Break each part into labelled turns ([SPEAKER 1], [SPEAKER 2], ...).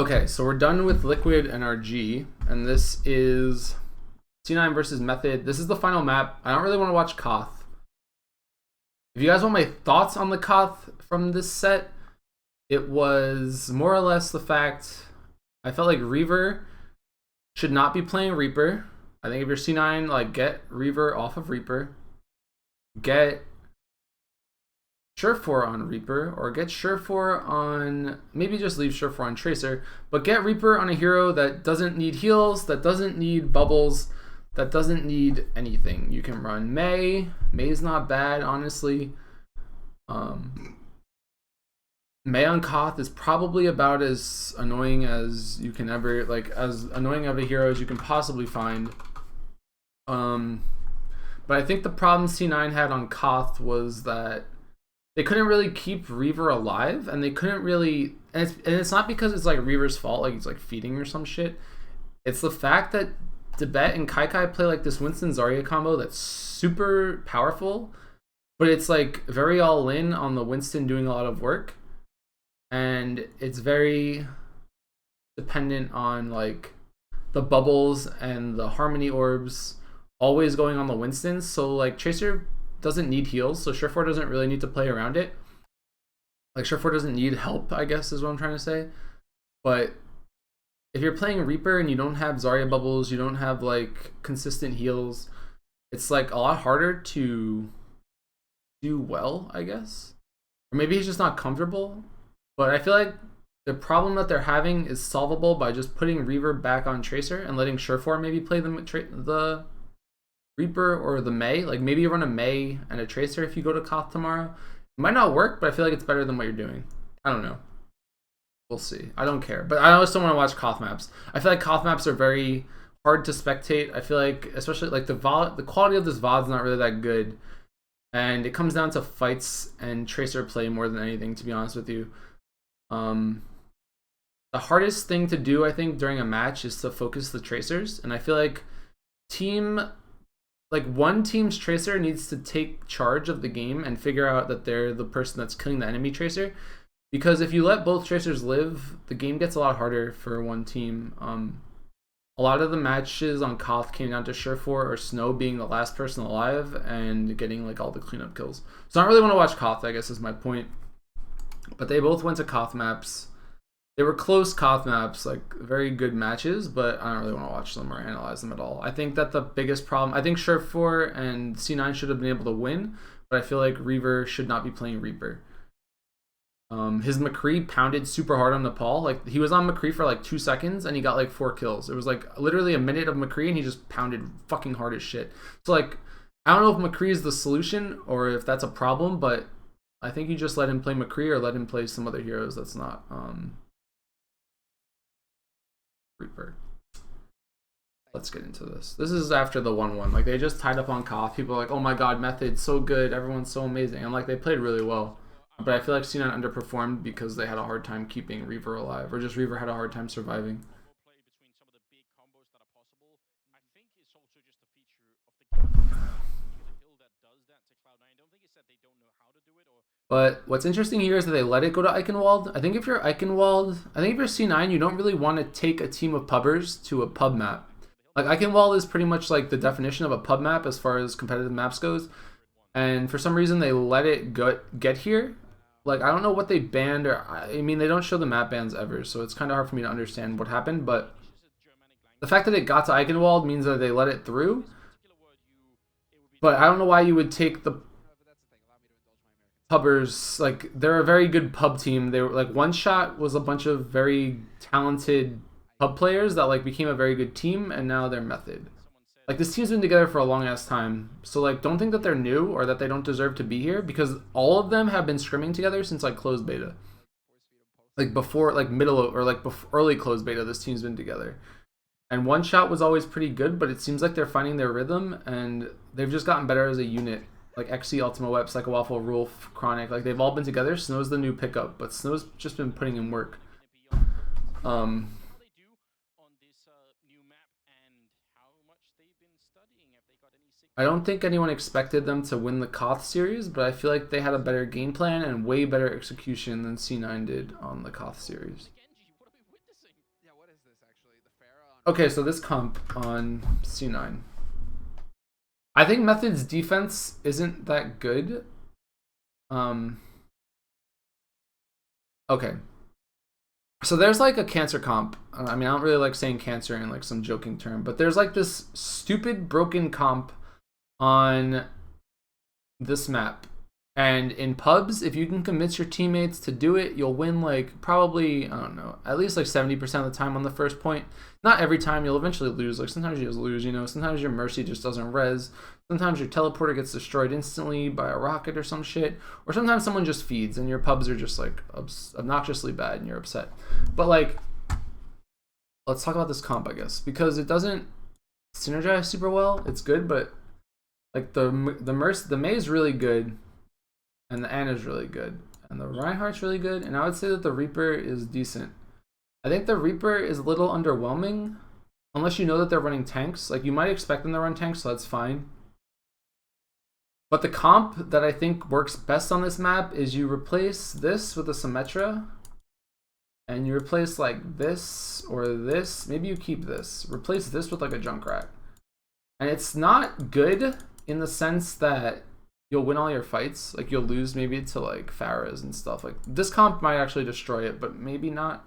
[SPEAKER 1] Okay, so we're done with Liquid NRG, and this is C9 versus Method. This is the final map. I don't really want to watch Koth. If you guys want my thoughts on the Koth from this set, it was more or less the fact I felt like Reaver should not be playing Reaper. I think if you're C9, like, get Reaver off of Reaper. Get Surefour on Reaper, or get Surefour on, maybe just leave Surefour on Tracer, but get Reaper on a hero that doesn't need heals, that doesn't need bubbles, that doesn't need anything. You can run Mei. Mei's not bad, honestly. Mei on Koth is probably about as annoying as you can ever, like, as annoying of a hero as you can possibly find. But I think the problem C9 had on Koth was that they couldn't really keep Reaver alive, and they couldn't really, and it's not because it's like Reaver's fault, like he's like feeding or some shit. It's the fact that Debet and Kaikai play like this Winston Zarya combo that's super powerful, but it's like very all in on the Winston doing a lot of work, and it's very dependent on like the bubbles and the harmony orbs always going on the Winston. So like Tracer doesn't need heals, so Surefour doesn't really need to play around it. Like, Surefour doesn't need help, I guess is what I'm trying to say. But if you're playing Reaper and you don't have Zarya bubbles, you don't have like consistent heals, it's like a lot harder to do well, I guess. Or maybe he's just not comfortable. But I feel like the problem that they're having is solvable by just putting Reaver back on Tracer and letting Surefour maybe play the Reaper or the Mei. Like, maybe you run a Mei and a Tracer if you go to Koth tomorrow. It might not work, but I feel like it's better than what you're doing. I don't know. We'll see. I don't care. But I also want to watch Koth maps. I feel like Koth maps are very hard to spectate. I feel like, especially like the quality of this VOD's not really that good. And it comes down to fights and Tracer play more than anything, to be honest with you. The hardest thing to do, I think, during a match is to focus the Tracers. And I feel like one team's Tracer needs to take charge of the game and figure out that they're the person that's killing the enemy Tracer. Because if you let both Tracers live, the game gets a lot harder for one team. A lot of the matches on Koth came down to Surefour or Snow being the last person alive and getting like all the cleanup kills. So I don't really want to watch Koth, I guess is my point. But they both went to Koth maps. They were close Koth maps, like very good matches, but I don't really want to watch them or analyze them at all. I think that the biggest problem, I think Surefour and C9 should have been able to win, but I feel like Reaver should not be playing Reaper. His McCree pounded super hard on Nepal. Like, he was on McCree for like 2 seconds and he got like 4 kills. It was like literally a minute of McCree and he just pounded fucking hard as shit. So like, I don't know if McCree is the solution or if that's a problem, but I think you just let him play McCree or let him play some other heroes that's not Reaper. Let's get into this. This is after the 1-1. Like, they just tied up on Koth. People are like, oh my god, Method's so good. Everyone's so amazing. And like, they played really well. But I feel like C9 underperformed because they had a hard time keeping Reaver alive. Or just Reaver had a hard time surviving. But what's interesting here is that they let it go to Eichenwald. I think if you're Eichenwald, I think if you're C9, you don't really want to take a team of pubbers to a pub map. Like, Eichenwald is pretty much like the definition of a pub map as far as competitive maps goes. And for some reason, they let it get here. Like, I don't know what they banned, or I mean, they don't show the map bans ever, so it's kind of hard for me to understand what happened. But the fact that it got to Eichenwald means that they let it through. But I don't know why you would take the pubbers. Like, they're a very good pub team. They were like, One Shot was a bunch of very talented pub players that like became a very good team, and now they're Method. Like, this team's been together for a long ass time, so like, don't think that they're new or that they don't deserve to be here, because all of them have been scrimming together since like closed beta. Like, before, like middle or like early closed beta, this team's been together. And One Shot was always pretty good, but it seems like they're finding their rhythm and they've just gotten better as a unit. Like XC, Ultima Web, Psycho Waffle, Rolf, Chronic, like they've all been together. Snow's the new pickup, but Snow's just been putting in work. I don't think anyone expected them to win the Koth series, but I feel like they had a better game plan and way better execution than C9 did on the Koth series. Okay, so this comp on C9. I think Method's defense isn't that good. Okay. So there's like a cancer comp. I mean, I don't really like saying cancer in like some joking term, but there's like this stupid broken comp on this map. And in pubs, if you can convince your teammates to do it, you'll win like probably, I don't know, at least like 70% of the time on the first point. Not every time, you'll eventually lose. Like sometimes you just lose, you know, sometimes your Mercy just doesn't res. Sometimes your teleporter gets destroyed instantly by a rocket or some shit. Or sometimes someone just feeds and your pubs are just like obnoxiously bad and you're upset. But like, let's talk about this comp, I guess, because it doesn't synergize super well. It's good, but like the Mei is really good. And the Ana is really good. And the Reinhardt's really good. And I would say that the Reaper is decent. I think the Reaper is a little underwhelming. Unless you know that they're running tanks. Like, you might expect them to run tanks, so that's fine. But the comp that I think works best on this map is you replace this with a Symmetra. And you replace, like, this or this. Maybe you keep this. Replace this with, like, a Junkrat. And it's not good in the sense that you'll win all your fights. Like, you'll lose maybe to like Pharahs and stuff. Like, this comp might actually destroy it, but maybe not.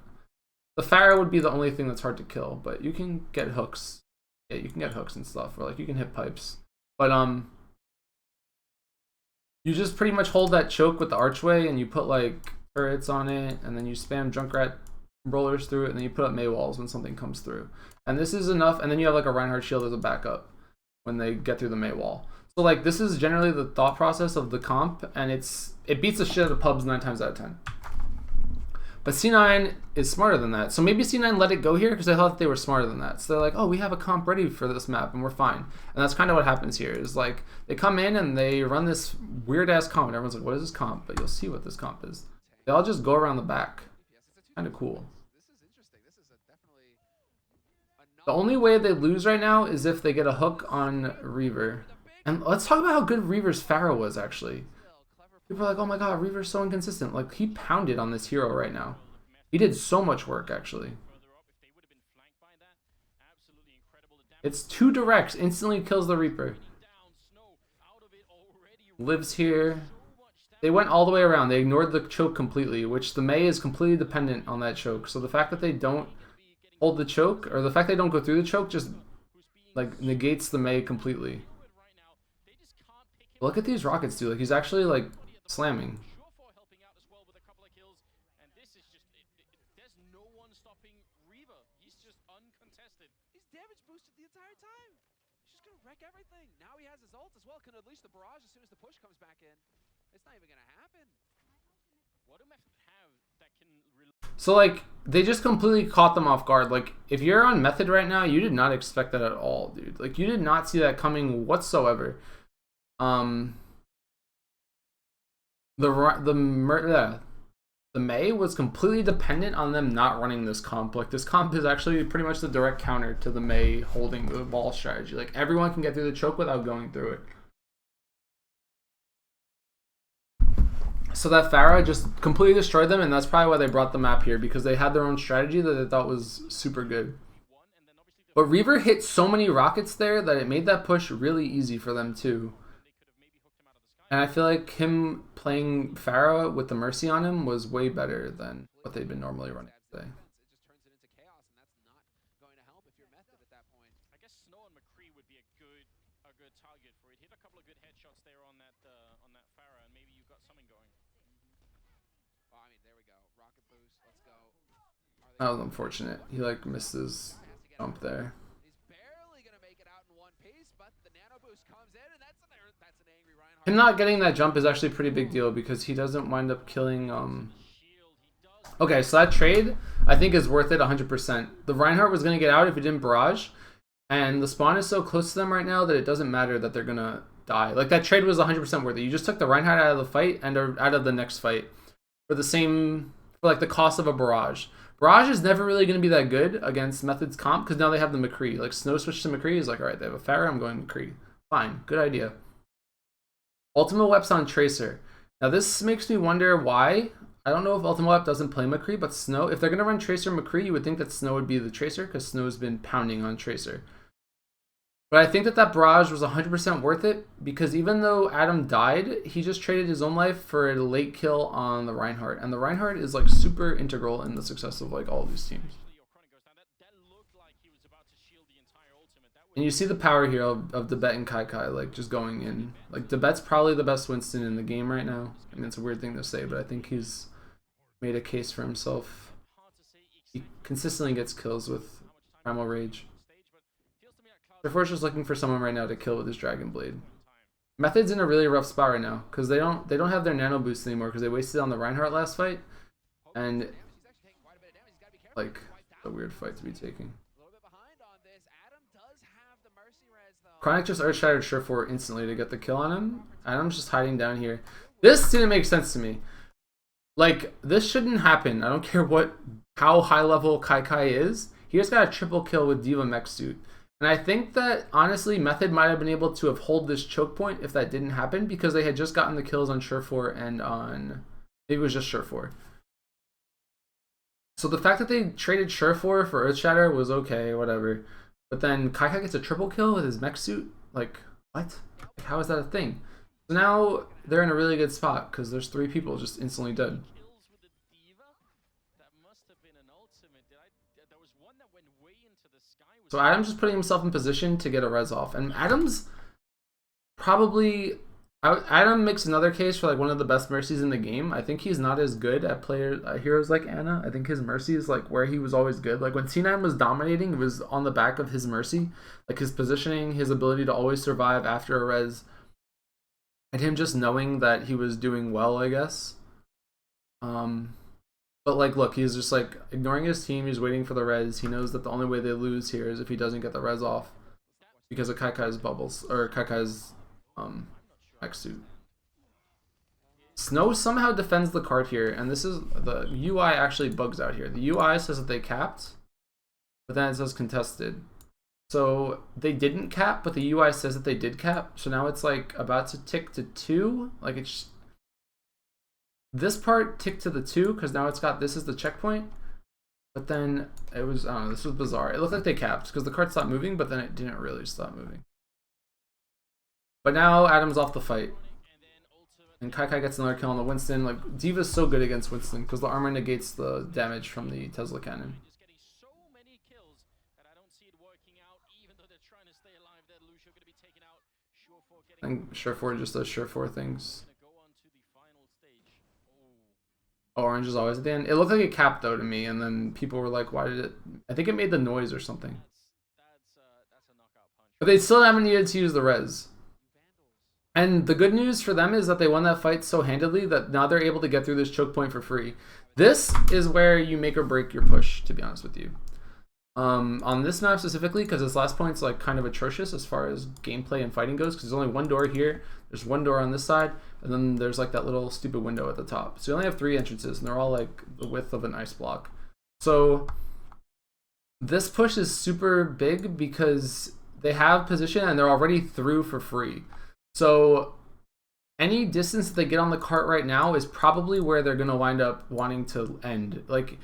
[SPEAKER 1] The Pharah would be the only thing that's hard to kill, but you can get hooks. Yeah, you can get hooks and stuff, or like you can hit pipes. But you just pretty much hold that choke with the archway and you put like turrets on it, and then you spam Junkrat rollers through it, and then you put up Mei walls when something comes through. And this is enough, and then you have like a Reinhardt shield as a backup when they get through the Mei wall. So like, this is generally the thought process of the comp, and it beats the shit out of pubs 9 times out of 10. But C9 is smarter than that. So maybe C9 let it go here because they thought they were smarter than that. So they're like, oh, we have a comp ready for this map and we're fine. And that's kind of what happens here, is like they come in and they run this weird ass comp and everyone's like, what is this comp? But you'll see what this comp is. They all just go around the back. Kind of cool. The only way they lose right now is if they get a hook on Reaver. And let's talk about how good Reaver's Pharah was, actually. People are like, oh my god, Reaver's so inconsistent. Like, he pounded on this hero right now. He did so much work, actually. It's 2 directs, instantly kills the Reaper. Lives here. They went all the way around. They ignored the choke completely, which the Mei is completely dependent on that choke. So the fact that they don't hold the choke, or the fact they don't go through the choke, just like negates the Mei completely. Look at these rockets, dude. Like, he's actually like slamming.
[SPEAKER 2] He's damage boosted the entire time. He's just gonna wreck everything. Now he has his ult as well. Can unleash the barrage as soon as the push comes back in. It's not even gonna happen. What do Method have that can?
[SPEAKER 1] So like, they just completely caught them off guard. Like, if you're on Method right now, you did not expect that at all, dude. Like, you did not see that coming whatsoever. The Mei was completely dependent on them not running this comp. Like, this comp is actually pretty much the direct counter to the Mei holding the ball strategy. Like, everyone can get through the choke without going through it. So that Pharah just completely destroyed them, and that's probably why they brought the map here, because they had their own strategy that they thought was super good. But Reaver hit so many rockets there that it made that push really easy for them too. And I feel like him playing Pharah with the Mercy on him was way better than what they've been normally running today.
[SPEAKER 2] It just turns it into chaos, and that's not going to help if you're Method at that point.
[SPEAKER 3] I guess Snow and McCree would be a good target for it. Hit a couple of good headshots there on that Pharah, and maybe you've got something going.
[SPEAKER 2] Oh, I mean, there we go. Rocket boost. Let's go.
[SPEAKER 1] That was unfortunate. He like missed his jump there.
[SPEAKER 2] He's barely gonna make it out in one piece, but the nano boost comes in, and that's an angry Reinhardt.
[SPEAKER 1] Him not getting that jump is actually a pretty big deal because he doesn't wind up killing Okay, so that trade I think is worth it 100%. The Reinhardt was going to get out if he didn't barrage, and the spawn is so close to them right now that it doesn't matter that they're going to die. Like, that trade was 100% worth it. You just took the Reinhardt out of the fight and out of the next fight for like the cost of a barrage. Barrage is never really going to be that good against Method's comp because now they have the McCree. Like, Snow switched to McCree. He's like, alright, they have a Pharah, I'm going McCree. Fine, good idea. Ultimate Weap's on Tracer. Now this makes me wonder why. I don't know if Ultimate Weapon doesn't play McCree, but Snow, if they're going to run Tracer McCree, you would think that Snow would be the Tracer because Snow's been pounding on Tracer. But I think that that barrage was 100% worth it because even though Adam died, he just traded his own life for a late kill on the Reinhardt. And the Reinhardt is like super integral in the success of like all these teams. And you see the power here of Debet and KyKy like just going in. Like Debet's probably the best Winston in the game right now. I mean, it's a weird thing to say, but I think he's made a case for himself. He consistently gets kills with Primal Rage. Therefore, just looking for someone right now to kill with his Dragon Blade. Method's in a really rough spot right now because they don't have their nano boost anymore because they wasted on the Reinhardt last fight, and like a weird fight to be taking. Chronic just Earth Shattered Surefour instantly to get the kill on him. Adam's just hiding down here. This didn't make sense to me. Like, this shouldn't happen. I don't care how high level KyKy is. He just got a triple kill with D.Va Mech Suit. And I think that, honestly, Method might have been able to have hold this choke point if that didn't happen because they had just gotten the kills on Surefour and on... Maybe it was just Surefour. So the fact that they traded Surefour for Earthshatter was okay, whatever. But then KyKy gets a triple kill with his mech suit? Like, what? Like, how is that a thing? So now they're in a really good spot because there's 3 people just instantly dead. So Adam's just putting himself in position to get a res off. And Adam's probably... Adam makes another case for like one of the best Mercies in the game. I think he's not as good at heroes like Ana. I think his Mercy is like where he was always good. Like when C9 was dominating, it was on the back of his Mercy. Like his positioning, his ability to always survive after a res. And him just knowing that he was doing well, I guess. But like, look, he's just like ignoring his team. He's waiting for the res. He knows that the only way they lose here is if he doesn't get the res off. Because of KyKy's bubbles, or KyKy's mech suit. Snow somehow defends the cart here, and this is the UI actually bugs out here. The UI says that they capped, but then it says contested. So they didn't cap, but the UI says that they did cap. So now it's like about to tick to 2. Like it's this part ticked to the 2 because now it's got this is the checkpoint. But then it was, I don't know, this was bizarre. It looked like they capped because the cart stopped moving, but then it didn't really stop moving. But now Adam's off the fight. And KyKy gets another kill on the Winston. Like, D.Va's so good against Winston because the armor negates the damage from the Tesla cannon. And Surefour just does Surefour things. Oh, orange is always at the end. It looked like it capped though to me, and then people were like, why did it... I think it made the noise or something. But they still haven't needed to use the res. And the good news for them is that they won that fight so handedly that now they're able to get through this choke point for free. This is where you make or break your push, to be honest with you. On this map specifically, because this last point's like kind of atrocious as far as gameplay and fighting goes, because there's only one door here, there's one door on this side, and then there's like that little stupid window at the top. So you only have 3 entrances, and they're all like the width of an ice block. So this push is super big because they have position and they're already through for free. So any distance that they get on the cart right now is probably where they're going to wind up wanting to end. Like,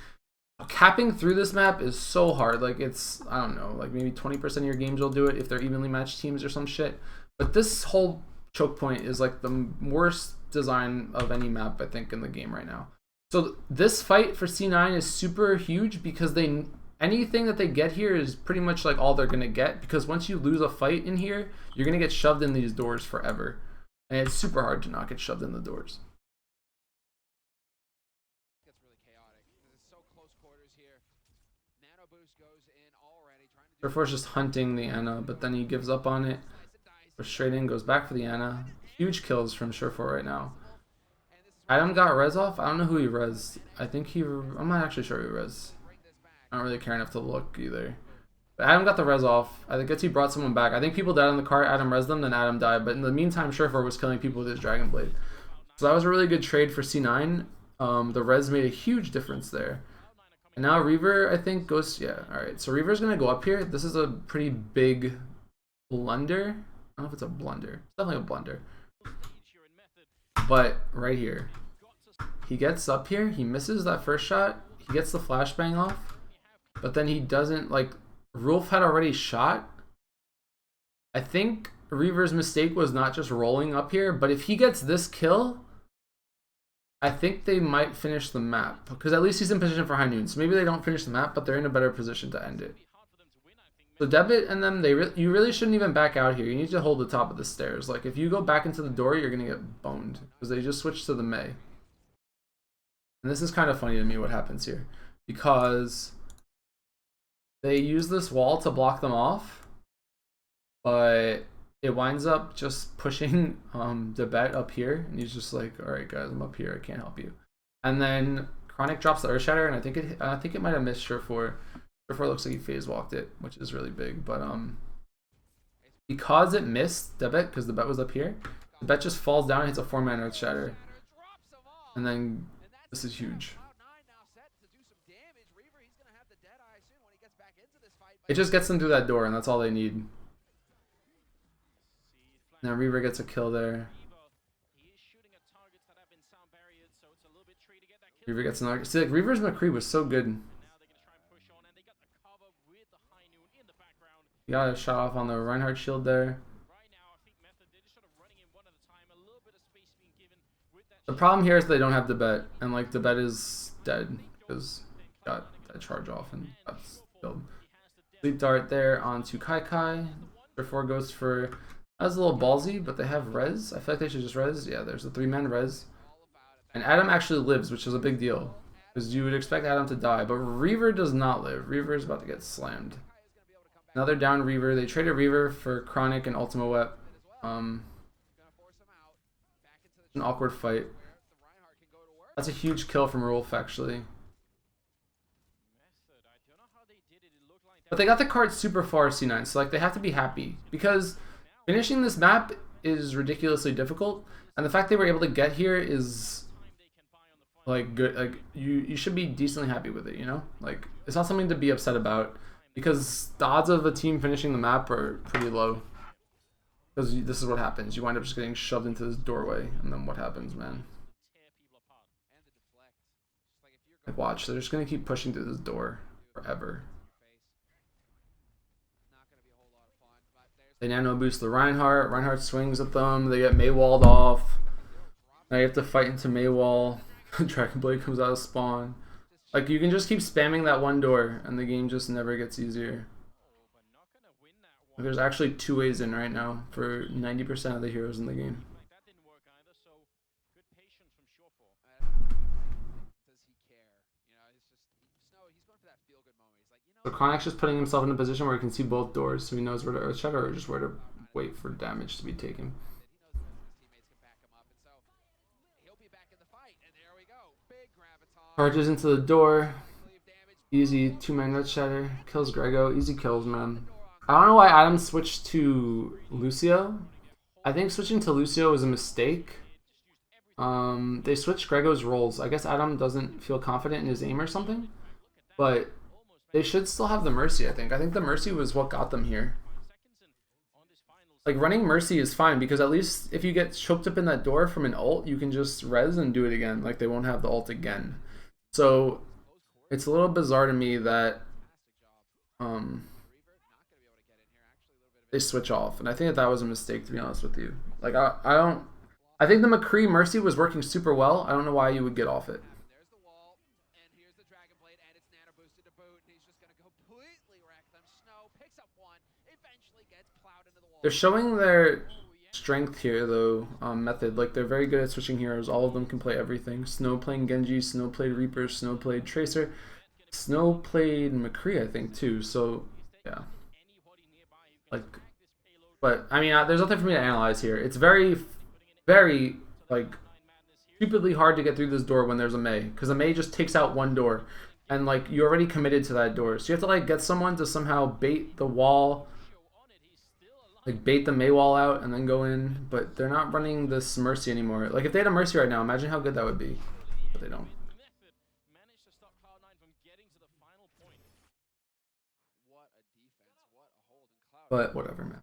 [SPEAKER 1] capping through this map is so hard. Like, it's, I don't know, like maybe 20% of your games will do it if they're evenly matched teams or some shit. But this whole choke point is like the worst design of any map, I think, in the game right now. So this fight for C9 is super huge because anything that they get here is pretty much like all they're going to get, because once you lose a fight in here, you're going to get shoved in these doors forever. And it's super hard to not get shoved in the doors.
[SPEAKER 2] That's really chaotic. It's so close quarters here. Nano boost goes in already.
[SPEAKER 1] Surefour's just hunting the Ana, but then he gives up on it. Goes straight in, goes back for the Ana. Huge kills from Surefour right now. Adam got res off. I don't know who he res. I think I'm not actually sure who res. I don't really care enough to look either. But Adam got the res off. I guess he brought someone back. I think people died on the cart. Adam res them, then Adam died. But in the meantime, Surefour was killing people with his Dragon Blade. So that was a really good trade for C9. The res made a huge difference there. And now Reaver, I think, goes... Yeah, alright. So Reaver's going to go up here. This is a pretty big blunder. I don't know if it's a blunder. It's definitely a blunder. But right here, he gets up here, he misses that first shot, he gets the flashbang off, but then he doesn't, like, Rolf had already shot. I think Reaver's mistake was not just rolling up here, but if he gets this kill, I think they might finish the map, because at least he's in position for high noon. So maybe they don't finish the map, but they're in a better position to end it. So Debit and them, you really shouldn't even back out here. You need to hold the top of the stairs. Like, if you go back into the door, you're going to get boned, because they just switched to the Mei. And this is kind of funny to me what happens here, because they use this wall to block them off, but it winds up just pushing Debet up here, and he's just like, all right guys, I'm up here, I can't help you. And then Chronic drops the Earth Shatter, and I think it might have missed Surefour. Surefour looks like he phase walked it, which is really big, but because it missed Debet, because the bet was up here, the bet just falls down and hits a 4-man Earth Shatter, and then this is huge. It just gets them through that door, and that's all they need. Now Reaver gets a kill there. Reaver gets another. See, like, Reaver's McCree was so good. He got a shot off on the Reinhardt shield there. The problem here is they don't have Debet, and like Debet is dead because he got that charge off and got killed. Sleep Dart there onto Kai. Therefore goes for. That's a little ballsy, but they have res. I feel like they should just res. Yeah, there's a 3-man res. And Adam actually lives, which is a big deal. Because you would expect Adam to die, but Reaver does not live. Reaver is about to get slammed. Another down Reaver. They traded Reaver for Chronic and Ultima Wep. An awkward fight. That's a huge kill from Rolf, actually. But they got the card super far, C9, so like they have to be happy. Because finishing this map is ridiculously difficult, and the fact they were able to get here is like good. Like you should be decently happy with it, you know? Like it's not something to be upset about, because the odds of a team finishing the map are pretty low. Because this is what happens. You wind up just getting shoved into this doorway, and then what happens, man? Like watch, they're just gonna keep pushing through this door forever. They nano boost the Reinhardt. Reinhardt swings at them. They get Mei-walled off. Now you have to fight into Mei-wall. Dragon Blade comes out of spawn. Like you can just keep spamming that one door, and the game just never gets easier. There's actually 2 ways in right now for 90% of the heroes in the game. So Chronic's just putting himself in a position where he can see both doors, so he knows where to Earth Shatter or just where to wait for damage to be taken. Charges into the door. Easy 2-man Earth Shatter. Kills Grego. Easy kills, man. I don't know why Adam switched to Lucio. I think switching to Lucio was a mistake. They switched Grego's roles. I guess Adam doesn't feel confident in his aim or something. But they should still have the Mercy, I think. I think the Mercy was what got them here. Like, running Mercy is fine, because at least if you get choked up in that door from an ult, you can just res and do it again. Like, they won't have the ult again. So, it's a little bizarre to me that they switch off. And I think that was a mistake, to be honest with you. Like, I think the McCree Mercy was working super well. I don't know why you would get off it. They're showing their strength here, though, method. Like, they're very good at switching heroes. All of them can play everything. Snow playing Genji, Snow played Reaper, Snow played Tracer. Snow played McCree, I think, too. So, yeah. Like, but, I mean, there's nothing for me to analyze here. It's very, very, like, stupidly hard to get through this door when there's a Mei. Because a Mei just takes out one door. And, like, you're already committed to that door. So you have to, like, get someone to somehow bait the wall. Like, bait the Mei-wall out and then go in. But they're not running this Mercy anymore. Like, if they had a Mercy right now, imagine how good that would be. But they don't. But whatever, man.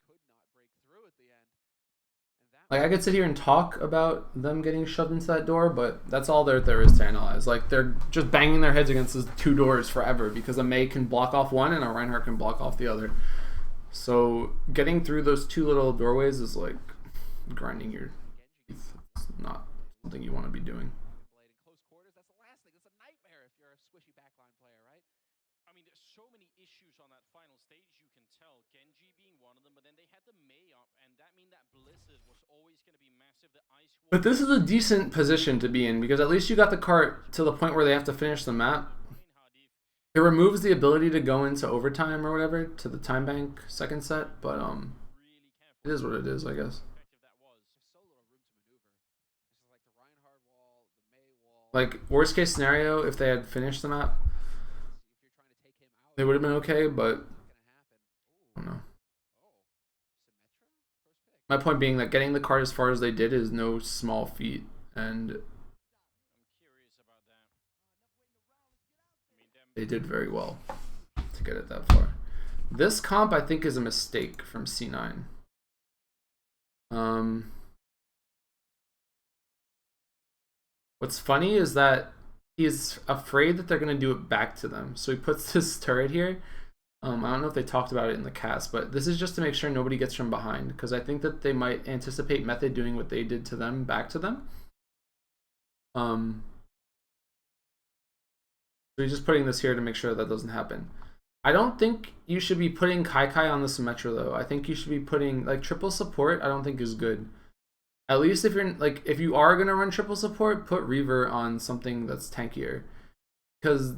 [SPEAKER 1] Like I could sit here and talk about them getting shoved into that door, but that's all there is to analyze. Like they're just banging their heads against those two doors forever because a Mei can block off one and a Reinhardt can block off the other. So getting through those two little doorways is like grinding your teeth. It's not something you want to be doing.
[SPEAKER 2] Blade in close quarters, that's the last thing. That's a nightmare if you're a squishy backline player, right?
[SPEAKER 3] I mean, there's so many issues on that final stage, you can tell. Genji being one of them, but then they had the Mei up, and that means that Blizzard was always going to be massive. The Ice Wall.
[SPEAKER 1] But this is a decent position to be in because at least you got the cart to the point where they have to finish the map. It removes the ability to go into overtime or whatever to the time bank second set, but it is what it is, I guess. Like worst case scenario, if they had finished the map, they would have been okay, but I don't know. My point being that getting the card as far as they did is no small feat, and they did very well to get it that far. This comp, I think, is a mistake from C9. What's funny is that he's afraid that they're going to do it back to them. So he puts this turret here. I don't know if they talked about it in the cast, but this is just to make sure nobody gets from behind, because I think that they might anticipate Method doing what they did to them back to them. So he's just putting this here to make sure that doesn't happen. I don't think you should be putting Kai on the Symmetra though. I think you should be putting like triple support. I don't think is good. At least if you're like, if you are gonna run triple support, put Reaver on something that's tankier, because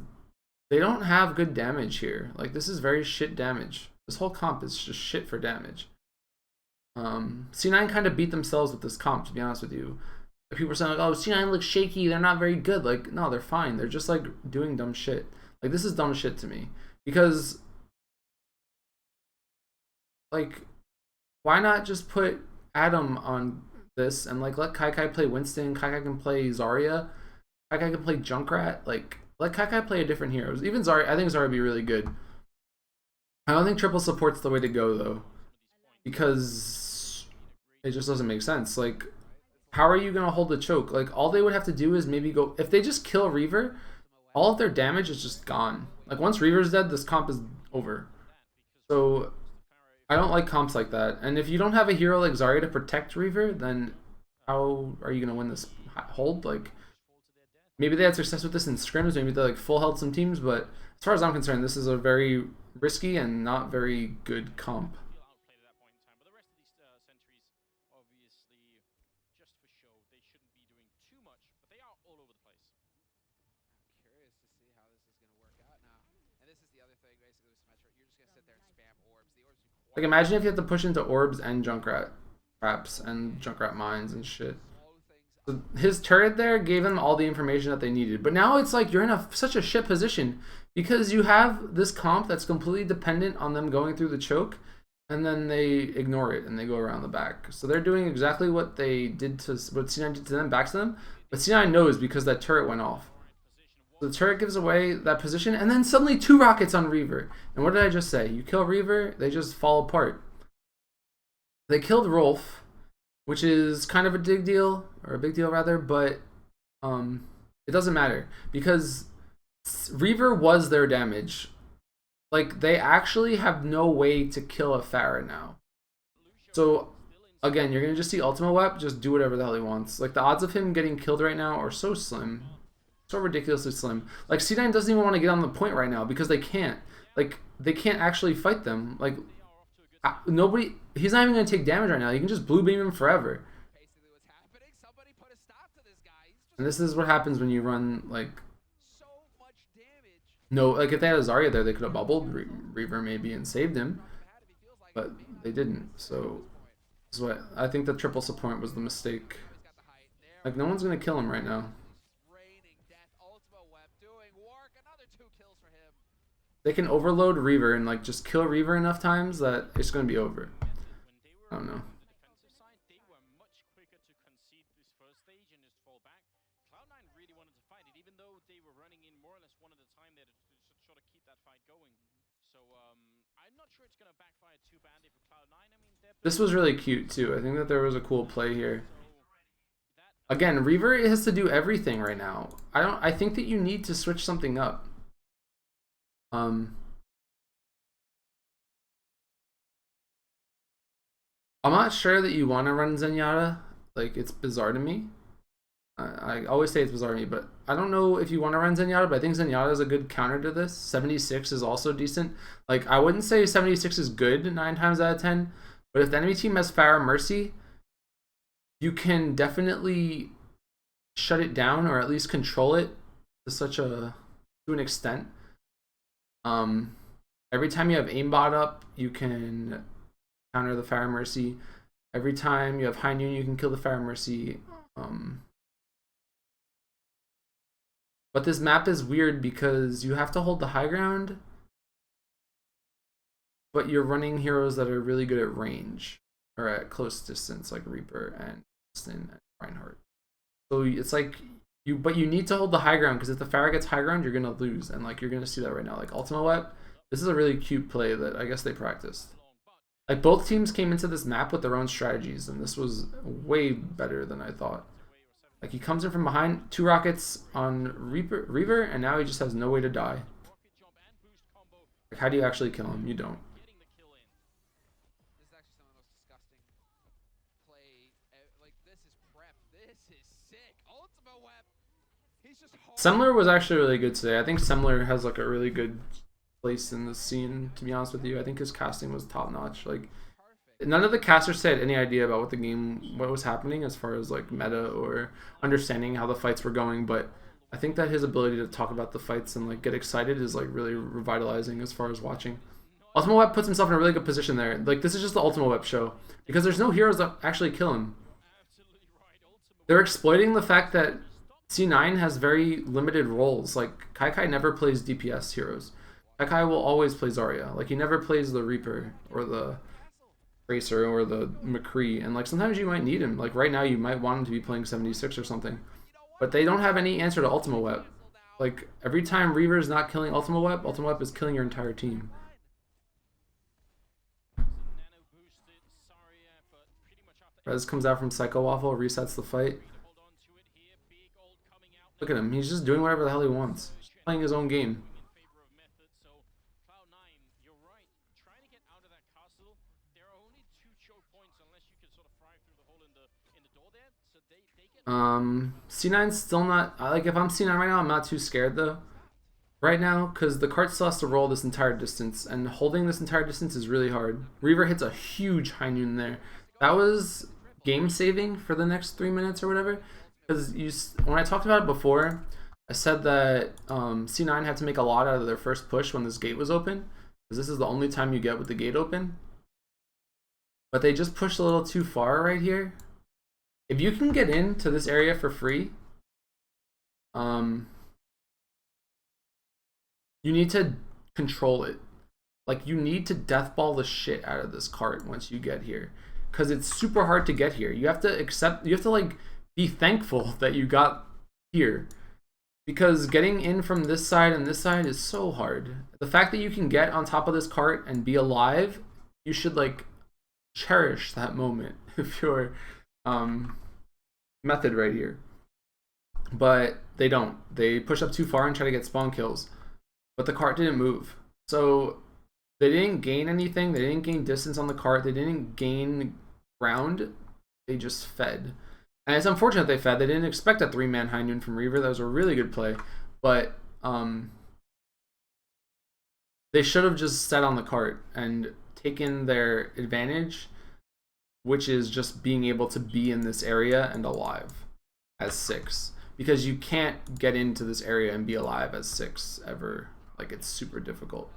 [SPEAKER 1] they don't have good damage here. Like this is very shit damage. This whole comp is just shit for damage. C9 kind of beat themselves with this comp, to be honest with you. People are saying like, oh, C9 looks shaky, they're not very good. Like, no, they're fine. They're just like doing dumb shit. Like this is dumb shit to me. Because like, why not just put Adam on this and like let Kai play Winston, Kai can play Zarya, Kai can play Junkrat, like let Kai play a different heroes. Even Zarya, I think Zarya would be really good. I don't think triple support's the way to go though, because it just doesn't make sense. Like, how are you gonna hold the choke? Like, all they would have to do is maybe go, if they just kill Reaver, all of their damage is just gone. Like once Reaver's dead, this comp is over. So I don't like comps like that. And if you don't have a hero like Zarya to protect Reaver, then how are you gonna win this hold? Like maybe they had success with this in scrims, maybe they like full held some teams, but as far as I'm concerned, this is a very risky and not very good comp. Like imagine if you have to push into orbs and Junkrat traps and Junkrat mines and shit. So his turret there gave him all the information that they needed. But now it's like you're in such a shit position because you have this comp that's completely dependent on them going through the choke, and then they ignore it and they go around the back. So they're doing exactly what they did to what C9 did to them, back to them. But C9 knows because that turret went off. The turret gives away that position, and then suddenly 2 rockets on Reaver. And what did I just say? You kill Reaver, they just fall apart. They killed Rolf, which is kind of a big deal, or a big deal rather, but it doesn't matter because Reaver was their damage. Like, they actually have no way to kill a Pharah now. So, again, you're going to just see Ultima Web just do whatever the hell he wants. Like, the odds of him getting killed right now are so slim. So ridiculously slim. Like C9 doesn't even want to get on the point right now because they can't. Like they can't actually fight them. Like nobody. He's not even gonna take damage right now. You can just blue beam him forever. And this is what happens when you run like. No, like if they had a Zarya there, they could have bubbled Reaver maybe and saved him, but they didn't. So this is what I think the triple support was the mistake. Like no one's gonna kill him right now. They can overload Reaver and like just kill Reaver enough times that it's going to be over. I don't know.
[SPEAKER 3] They were much quicker to concede this first stage and just fall back. Cloud9 really wanted to fight it, even though they were running in more or less one at a time there to sort of keep that fight going. So I I'm not sure it's going to backfire too badly for Cloud9. I mean,
[SPEAKER 1] This was really cute too. I think that there was a cool play here.
[SPEAKER 3] so that
[SPEAKER 1] Again, Reaver has to do everything right now. I think that you need to switch something up. I'm not sure that you want to run Zenyatta. Like, it's bizarre to me. I always say it's bizarre to me, but I don't know if you want to run Zenyatta, but I think Zenyatta is a good counter to this. 76 is also decent. Like, I wouldn't say 76 is good 9 times out of 10, but if the enemy team has Pharah Mercy, you can definitely shut it down or at least control it to an extent. Every time you have aimbot up, you can counter the Pharah Mercy. Every time you have High Noon, you can kill the Pharah Mercy. But this map is weird because you have to hold the high ground, but you're running heroes that are really good at range or at close distance, like Reaper and Winston and Reinhardt. So it's like you need to hold the high ground, because if the Pharah gets high ground, you're gonna lose, and like you're gonna see that right now. Like Ultima Web, this is a really cute play that I guess they practiced. Like both teams came into this map with their own strategies, and this was way better than I thought. Like he comes in from behind, 2 rockets on Reaver, and now he just has no way to die. Like, how do you actually kill him? You don't.
[SPEAKER 2] This is actually some of the most disgusting play. Like, this is prep. This is sick. Ultima Web. He's just hard.
[SPEAKER 1] Semler was actually really good today. I think Semler has like a really good place in the scene, to be honest with you. I think his casting was top notch. Like, none of the casters had any idea about what was happening as far as like meta or understanding how the fights were going, but I think that his ability to talk about the fights and like get excited is like really revitalizing as far as watching. Ultima Web puts himself in a really good position there. Like, this is just the Ultima Web show, because there's no heroes that actually kill him. They're exploiting the fact that C9 has very limited roles. Like, Kai never plays DPS heroes. Kai will always play Zarya. Like, he never plays the Reaper or the Tracer or the McCree, and like sometimes you might need him. Like right now you might want him to be playing 76 or something, but they don't have any answer to Ultima Web. Like every time Reaver is not killing Ultima Web is killing your entire team. Rez comes out from Psycho Waffle, resets the fight. Look at him, he's just doing whatever the hell he wants. He's playing his own game. C9's still not, like, if I'm C9 right now, I'm not too scared though right now, because the cart still has to roll this entire distance, and holding this entire distance is really hard. Reaver hits a huge High Noon there. That was game saving for the next 3 minutes or whatever, because when I talked about it before, I said that C9 had to make a lot out of their first push when this gate was open, because this is the only time you get with the gate open. But they just pushed a little too far right here. If you can get into this area for free, you need to control it. Like, you need to deathball the shit out of this cart once you get here, because it's super hard to get here. You have to like be thankful that you got here, because getting in from this side and this side is so hard. The fact that you can get on top of this cart and be alive, you should like cherish that moment if you're method right here. But they don't. They push up too far and try to get spawn kills, but the cart didn't move, so they didn't gain anything. They didn't gain distance on the cart. They didn't gain ground. They just fed, and it's unfortunate they fed. They didn't expect a 3-man High Noon from Reaver. That was a really good play, but they should have just sat on the cart and taken their advantage, which is just being able to be in this area and alive as 6, because you can't get into this area and be alive as 6 ever. Like, it's super difficult.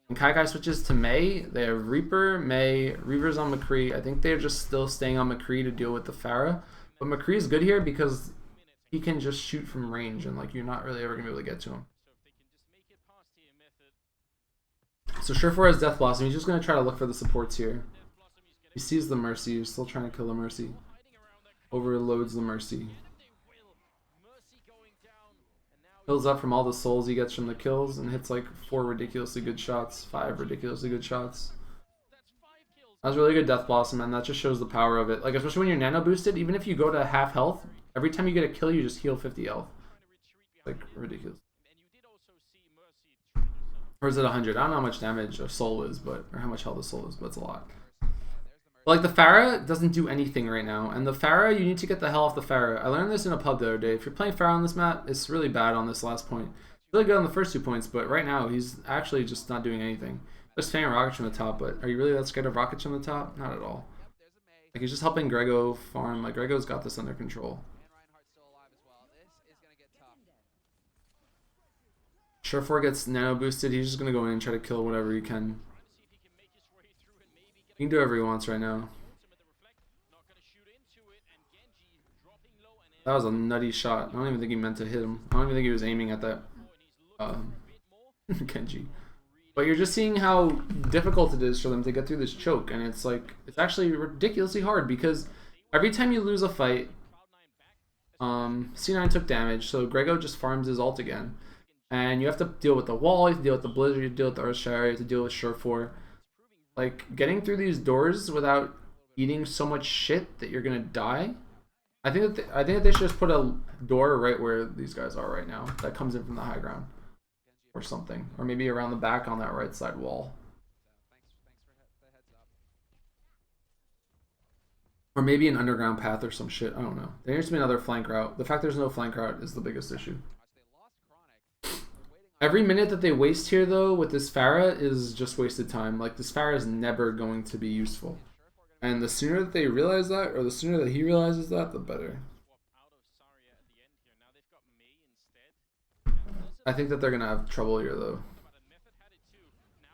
[SPEAKER 1] And Kai switches to Mei. They have Reaper, Mei, Reaver's on McCree. I think they're just still staying on McCree to deal with the Pharah, but McCree is good here because he can just shoot from range, and like you're not really ever gonna be able to get to him. So Surefour has Death Blossom. He's just gonna try to look for the supports here. He sees the Mercy. He's still trying to kill the Mercy. Overloads the Mercy. Fills up from all the souls he gets from the kills and hits like 4 ridiculously good shots, 5 ridiculously good shots. That was really good Death Blossom, and that just shows the power of it. Like, especially when you're nano boosted, even if you go to half health, every time you get a kill, you just heal 50 health. Like, ridiculous. Or is it 100? I don't know how much damage a soul is, but or how much health a soul is, but it's a lot. But like, the Pharah doesn't do anything right now, and the Pharah, you need to get the hell off the Pharah. I learned this in a pub the other day. If you're playing Pharah on this map, it's really bad on this last point. It's really good on the first 2 points, but right now, he's actually just not doing anything. Just fanning rockets from the top, but are you really that scared of rockets from the top? Not at all. Like, he's just helping Grego farm. Like, Grego's got this under control. Surefour gets nano boosted. He's just gonna go in and try to kill whatever he can. He can do whatever he wants right now. That was a nutty shot. I don't even think he meant to hit him. I don't even think he was aiming at that Genji. But you're just seeing how difficult it is for them to get through this choke, and it's like, it's actually ridiculously hard because every time you lose a fight, C9 took damage, so Grego just farms his ult again. And you have to deal with the wall, you have to deal with the blizzard, you have to deal with the Earthshire, you have to deal with Surefour. Like, getting through these doors without eating so much shit that you're gonna die. I think that they should just put a door right where these guys are right now that comes in from the high ground. Or something. Or maybe around the back on that right side wall. Or maybe an underground path or some shit. I don't know. There needs to be another flank route. The fact there's no flank route is the biggest issue. Every minute that they waste here, though, with this Pharah is just wasted time. Like, this Pharah is never going to be useful. And the sooner that they realize that, or the sooner that he realizes that, the better. I think that they're gonna have trouble here, though.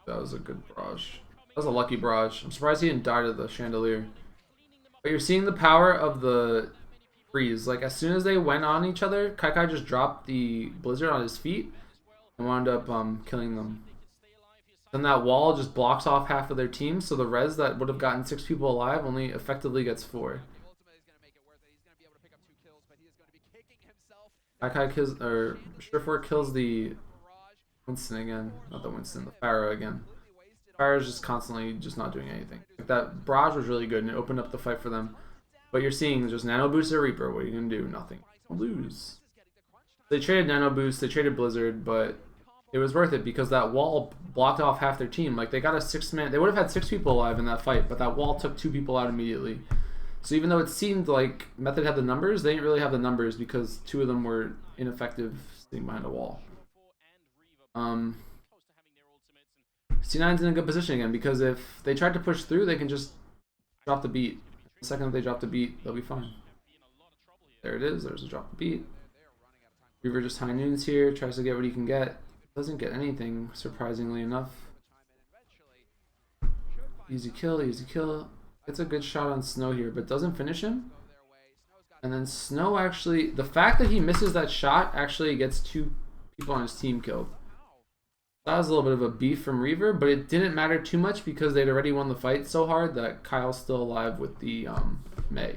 [SPEAKER 1] That was a good barrage. That was a lucky barrage. I'm surprised he didn't die to the chandelier. But you're seeing the power of the freeze. Like, as soon as they went on each other, Kai just dropped the blizzard on his feet and wound up killing them. Then that wall just blocks off half of their team, so the res that would have gotten 6 people alive only effectively gets 4. Kai kills, or Surefour kills the Winston again. Not the Winston, the Pharah again. Pharah's just constantly just not doing anything. Like, that barrage was really good and it opened up the fight for them. But you're seeing just Nano Boost or Reaper. What are you going to do? Nothing. Lose. They traded Nano Boost, they traded Blizzard, but it was worth it because that wall blocked off half their team. Like, they got a 6-man. They would have had 6 people alive in that fight, but that wall took 2 people out immediately. So even though it seemed like Method had the numbers, they didn't really have the numbers because 2 of them were ineffective sitting behind a wall. C9's in a good position again because if they tried to push through, they can just drop the beat. The second that they drop the beat, they'll be fine. There it is. There's a drop the beat. Reaver just high noons here, tries to get what he can get. Doesn't get anything, surprisingly enough. Easy kill, easy kill. Gets a good shot on Snow here, but doesn't finish him. And then Snow actually, the fact that he misses that shot actually gets 2 people on his team killed. That was a little bit of a beef from Reaver, but it didn't matter too much because they'd already won the fight so hard that Kyle's still alive with the Mei.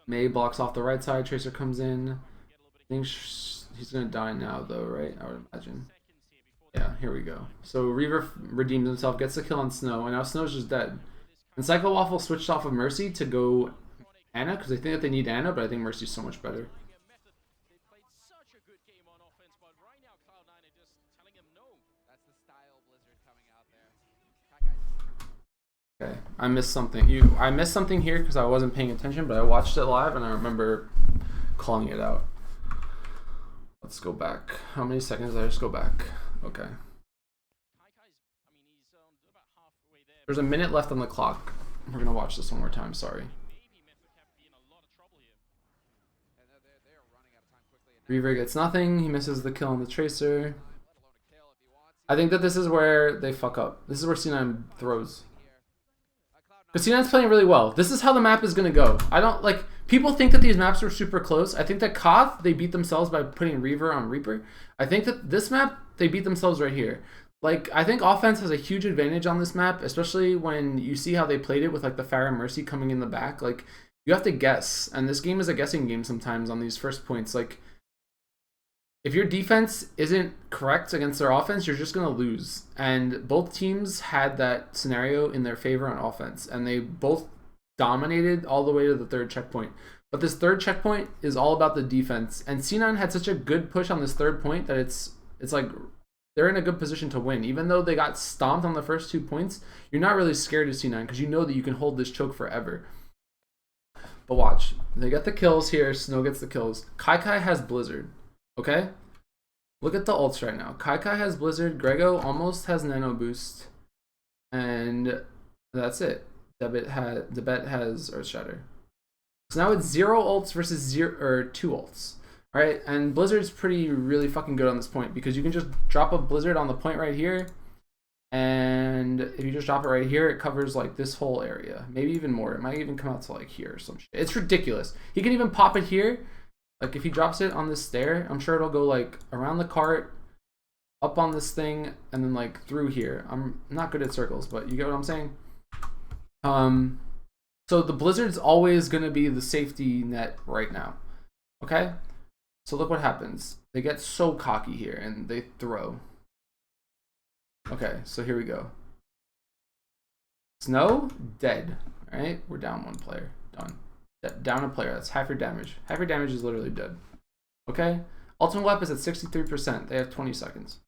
[SPEAKER 1] Mei blocks off the right side, Tracer comes in. I think he's gonna die now though, right? I would imagine. Yeah, here we go. So Reaver redeems himself, gets the kill on Snow, and now Snow's just dead. And Psycho Waffle switched off of Mercy to go Ana, because they think that they need Ana, but I think Mercy's so much better. Okay, I missed something. I missed something here because I wasn't paying attention, but I watched it live and I remember calling it out. Let's go back. How many seconds did I just go back? Okay. There's a minute left on the clock. We're gonna watch this one more time, sorry. Reaver gets nothing, he misses the kill on the Tracer. I think that this is where they fuck up. This is where C9 throws. Because C9's playing really well. This is how the map is gonna go. I don't, like, people think that these maps are super close. I think that Koth, they beat themselves by putting Reaver on Reaper. I think that this map, they beat themselves right here. Like, I think offense has a huge advantage on this map, especially when you see how they played it with, like, the Pharah Mercy coming in the back. Like, you have to guess, and this game is a guessing game sometimes on these first points. Like, if your defense isn't correct against their offense, you're just going to lose. And both teams had that scenario in their favor on offense, and they both dominated all the way to the third checkpoint. But this third checkpoint is all about the defense. And C9 had such a good push on this third point that it's like they're in a good position to win. Even though they got stomped on the first 2 points, you're not really scared of C9 because you know that you can hold this choke forever. But watch. They get the kills here. Snow gets the kills. Kai has Blizzard. Okay? Look at the ults right now. Kai has Blizzard. Grego almost has Nano Boost. And that's it. Debet has Earthshatter. So now it's 0 ults versus 2 ults. Alright? And Blizzard's really fucking good on this point because you can just drop a Blizzard on the point right here. And if you just drop it right here, it covers like this whole area. Maybe even more. It might even come out to like here or some shit. It's ridiculous. He can even pop it here. Like if he drops it on this stair, I'm sure it'll go like around the cart, up on this thing, and then like through here. I'm not good at circles, but you get what I'm saying? So the Blizzard's always going to be the safety net right now. Okay? So look what happens. They get so cocky here and they throw. Okay, so here we go. Snow, dead. Alright, we're down 1 player. Done. Down a player. That's half your damage. Half your damage is literally dead. Okay? Ultimate Weapon is at 63%. They have 20 seconds.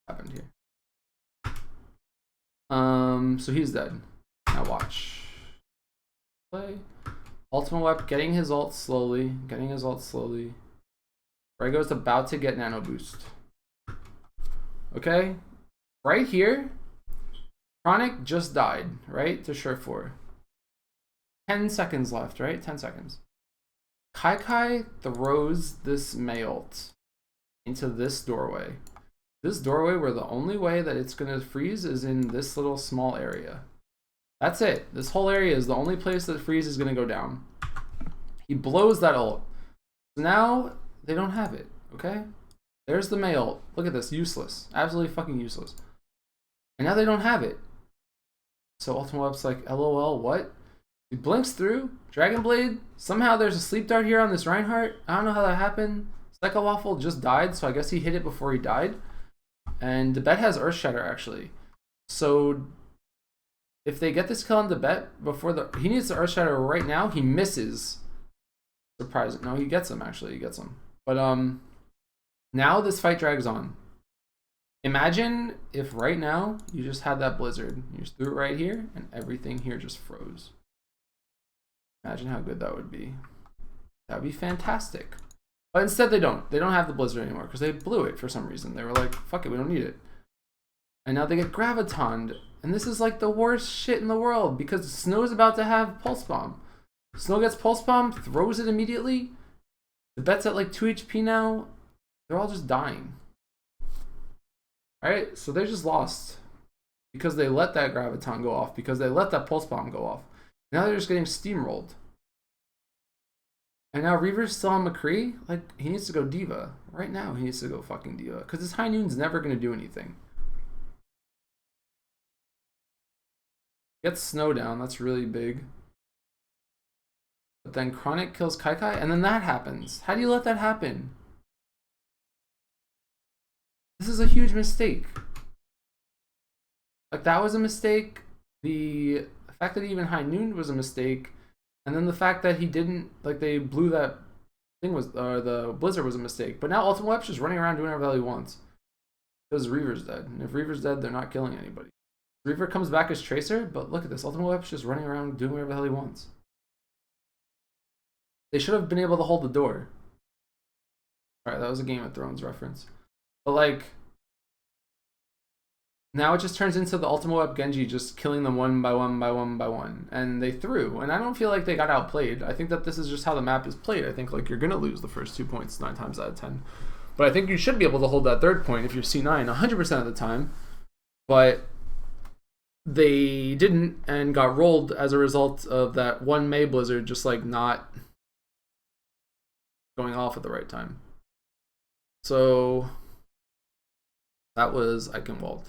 [SPEAKER 1] What happened here? So he's dead. Now watch. Play. Ultimate Weapon getting his ult slowly. Grego's about to get Nano Boost. Okay? Right here, Chronic just died, right? To Surefour. 10 seconds left, right? 10 seconds. Kai throws this Mei ult into this doorway. This doorway where the only way that it's going to freeze is in this little small area. That's it. This whole area is the only place that freeze is going to go down. He blows that ult. So now they don't have it, okay? There's the Mei ult. Look at this. Useless. Absolutely fucking useless. And now they don't have it. So Ultimate Web's like, LOL, what? He blinks through. Dragon Blade. Somehow there's a sleep dart here on this Reinhardt. I don't know how that happened. Psycho Waffle just died, so I guess he hit it before he died. And Debet has Earthshatter, actually. So if they get this kill on Debet before he needs the Earthshatter right now, he misses. Surprising. No, he gets him, actually. He gets him. But now this fight drags on. Imagine if right now you just had that Blizzard. You just threw it right here, and everything here just froze. Imagine how good that would be. That would be fantastic. But instead they don't. They don't have the Blizzard anymore because they blew it for some reason. They were like, fuck it, we don't need it. And now they get Gravitoned. And this is like the worst shit in the world because Snow's about to have Pulse Bomb. Snow gets Pulse Bomb, throws it immediately. The bet's at like 2 HP now. They're all just dying. Alright, so they're just lost. Because they let that Graviton go off. Because they let that Pulse Bomb go off. Now they're just getting steamrolled. And now Reaver's still on McCree. Like, he needs to go Diva. Right now, he needs to go fucking Diva. Because his High Noon's never going to do anything. Gets Snow down. That's really big. But then Chronic kills Kai, and then that happens. How do you let that happen? This is a huge mistake. Like, that was a mistake. The fact that he even High Noon was a mistake. And then the fact that he didn't, like, they blew that thing was, the Blizzard was a mistake. But now Ultimate Web's just running around doing whatever the hell he wants. Because Reaver's dead. And if Reaver's dead, they're not killing anybody. Reaver comes back as Tracer, but look at this. Ultimate Web's just running around doing whatever the hell he wants. They should have been able to hold the door. Alright, that was a Game of Thrones reference. But like, now it just turns into the Ultimate Web Genji just killing them one by one. And they threw. And I don't feel like they got outplayed. I think that this is just how the map is played. I think like you're going to lose the first 2 points 9 times out of 10. But I think you should be able to hold that third point if you're C9 100% of the time. But they didn't and got rolled as a result of that one Mei Blizzard just like not going off at the right time. So that was Eichenwald.